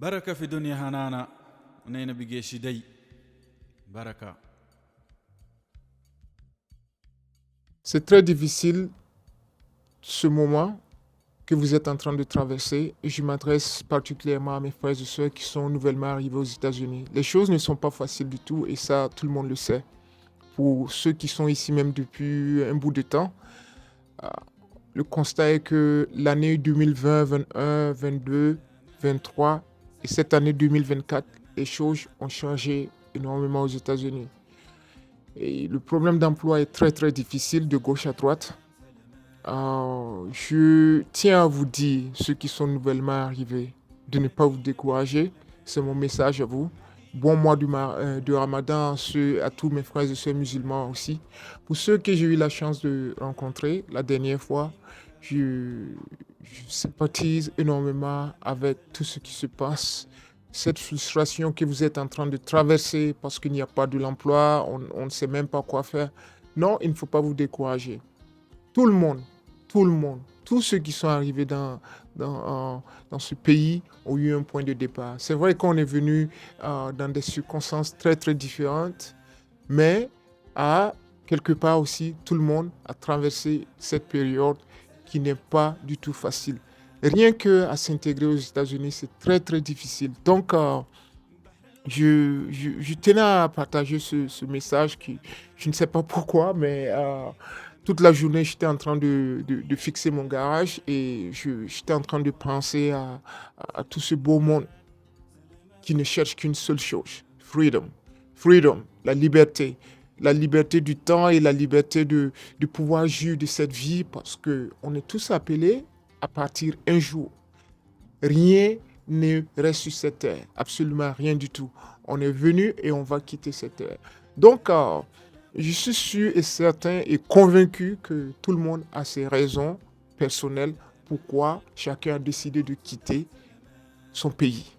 بركة في دنيا هنانا نينا بيجيش دي بركة. C'est très difficile ce moment que vous êtes en train de traverser et je m'adresse particulièrement à mes frères et sœurs qui sont nouvellement arrivés aux États-Unis. Les choses ne sont pas faciles du tout et ça, tout le monde le sait. Pour ceux qui sont ici même depuis un bout de temps, euh, le constat est que l'année 2020, 21, 22, 23 et cette année 2024, les choses ont changé énormément aux États-Unis. Et le problème d'emploi est très très difficile de gauche à droite. Je tiens à vous dire, ceux qui sont nouvellement arrivés, de ne pas vous décourager. C'est mon message à vous. Bon mois de Ramadan à tous mes frères et sœurs musulmans aussi. Pour ceux que j'ai eu la chance de rencontrer la dernière fois, je sympathise énormément avec tout ce qui se passe. Cette frustration que vous êtes en train de traverser parce qu'il n'y a pas de l'emploi, on ne sait même pas quoi faire. Non, il ne faut pas vous décourager. Tout le monde, tout le monde, tous ceux qui sont arrivés dans ce pays ont eu un point de départ. C'est vrai qu'on est venu dans des circonstances très très différentes, mais à quelque part aussi, tout le monde a traversé cette période qui n'est pas du tout facile. Rien que à s'intégrer aux États-Unis, c'est très très difficile. Donc, je tenais à partager ce message qui, je ne sais pas pourquoi, mais toute la journée, j'étais en train de fixer mon garage et j'étais en train de penser à tout ce beau monde qui ne cherche qu'une seule chose, freedom. Freedom, la liberté. La liberté du temps et la liberté de pouvoir jouir de cette vie parce qu'on est tous appelés à partir un jour. Rien ne reste sur cette terre, absolument rien du tout. On est venu et on va quitter cette terre. Donc, je suis sûr et certain et convaincu que tout le monde a ses raisons personnelles pourquoi chacun a décidé de quitter son pays.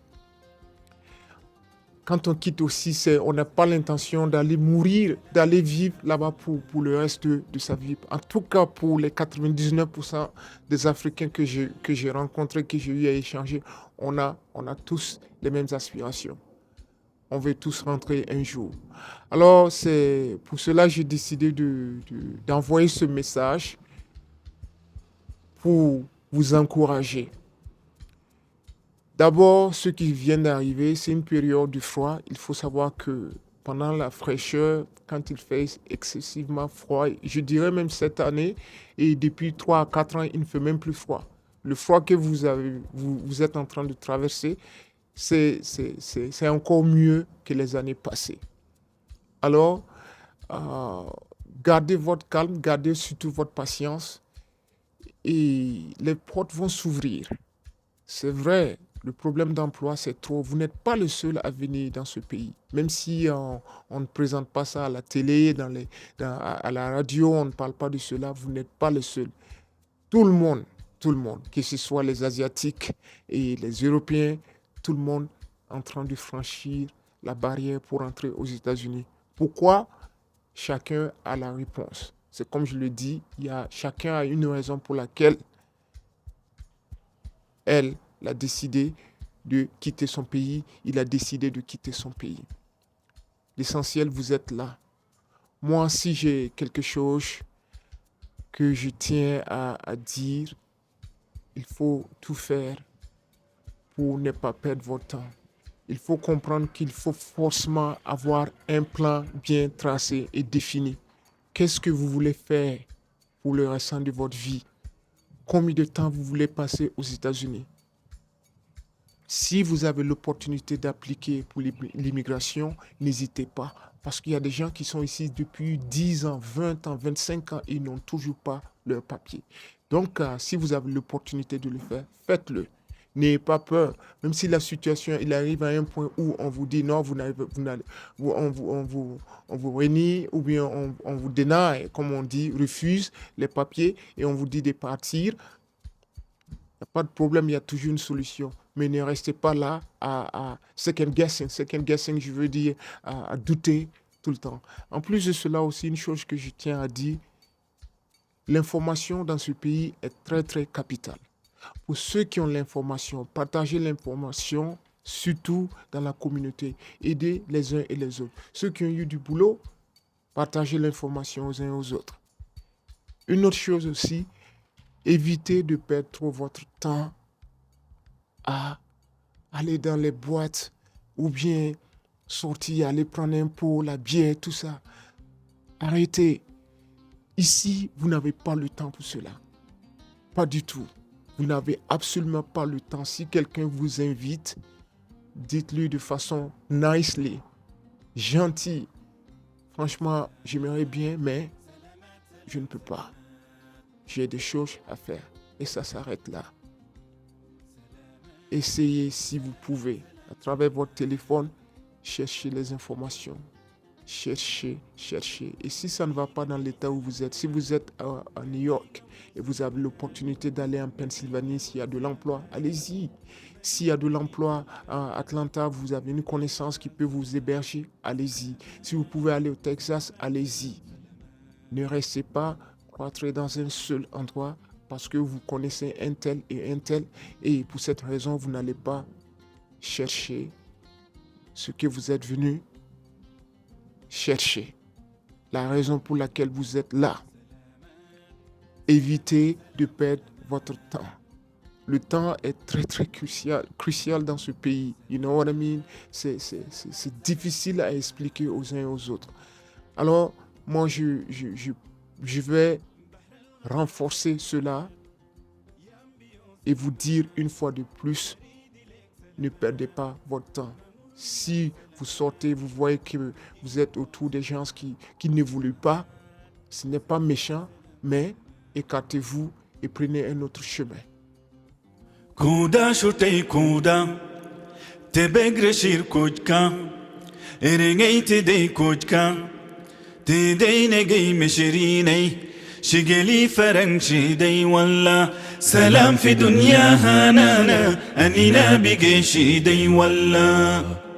Quand on quitte aussi, on n'a pas l'intention d'aller mourir, d'aller vivre là-bas pour le reste de sa vie. En tout cas, pour les 99% des Africains que j'ai rencontrés, que j'ai eu à échanger, on a tous les mêmes aspirations. On veut tous rentrer un jour. Alors, c'est pour cela que j'ai décidé d'envoyer ce message pour vous encourager. D'abord, ceux qui viennent d'arriver, c'est une période de froid. Il faut savoir que pendant la fraîcheur, quand il fait excessivement froid, je dirais même cette année, et depuis 3 à 4 ans, il ne fait même plus froid. Le froid que vous êtes en train de traverser, c'est encore mieux que les années passées. Alors, euh, gardez votre calme, gardez surtout votre patience et les portes vont s'ouvrir. C'est vrai, le problème d'emploi, c'est trop. Vous n'êtes pas le seul à venir dans ce pays. Même si on ne présente pas ça à la télé, à la radio, on ne parle pas de cela, vous n'êtes pas le seul. Tout le monde, que ce soit les Asiatiques et les Européens, tout le monde en train de franchir la barrière pour entrer aux États-Unis. Pourquoi? Chacun a la réponse. C'est comme je le dis, chacun a une raison pour laquelle elle a décidé de quitter son pays, il a décidé de quitter son pays. L'essentiel, vous êtes là. Moi, si j'ai quelque chose que je tiens à dire, il faut tout faire pour ne pas perdre votre temps. Il faut comprendre qu'il faut forcément avoir un plan bien tracé et défini. Qu'est-ce que vous voulez faire pour le restant de votre vie? Combien de temps vous voulez passer aux États-Unis? Si vous avez l'opportunité d'appliquer pour l'immigration, n'hésitez pas. Parce qu'il y a des gens qui sont ici depuis 10 ans, 20 ans, 25 ans et ils n'ont toujours pas leur papier. Donc, si vous avez l'opportunité de le faire, faites-le. N'ayez pas peur. Même si la situation, il arrive à un point où on vous dit non, on vous renie ou bien on vous dénie, comme on dit, refuse les papiers et on vous dit de partir. Il n'y a pas de problème, il y a toujours une solution. Mais ne restez pas là à second guessing. Second guessing, je veux dire à douter tout le temps. En plus de cela aussi, une chose que je tiens à dire, l'information dans ce pays est très très capitale. Pour ceux qui ont l'information, partagez l'information surtout dans la communauté. Aider les uns et les autres. Ceux qui ont eu du boulot, partagez l'information aux uns et aux autres. Une autre chose aussi, évitez de perdre trop votre temps à aller dans les boîtes ou bien sortir, aller prendre un pot, la bière, tout ça. Arrêtez. Ici, vous n'avez pas le temps pour cela. Pas du tout. Vous n'avez absolument pas le temps. Si quelqu'un vous invite, dites-lui de façon nicely, gentil. Franchement, j'aimerais bien, mais je ne peux pas. J'ai des choses à faire. Et ça s'arrête là. Essayez, si vous pouvez, à travers votre téléphone, chercher les informations. Cherchez. Et si ça ne va pas dans l'état où vous êtes, si vous êtes à New York et vous avez l'opportunité d'aller en Pennsylvanie, s'il y a de l'emploi, allez-y. S'il y a de l'emploi à Atlanta, vous avez une connaissance qui peut vous héberger, allez-y. Si vous pouvez aller au Texas, allez-y. Ne restez pas cloîtrés dans un seul endroit parce que vous connaissez un tel, et pour cette raison, vous n'allez pas chercher ce que vous êtes venu chercher. La raison pour laquelle vous êtes là. Évitez de perdre votre temps. Le temps est très crucial dans ce pays. You know what I mean? C'est difficile à expliquer aux uns et aux autres. Alors, moi, je vais renforcer cela et vous dire une fois de plus, ne perdez pas votre temps. Si vous sortez, vous voyez que vous êtes autour des gens qui ne voulaient pas, ce n'est pas méchant, mais écartez-vous et prenez un autre chemin. Kuda shurtei kuda, te begreshir kujka, erengei te dei kujka, te dei negei meshirinei, shigeli farangshi dei walla, salam fi dunya hanana, anina bigeshi dei walla.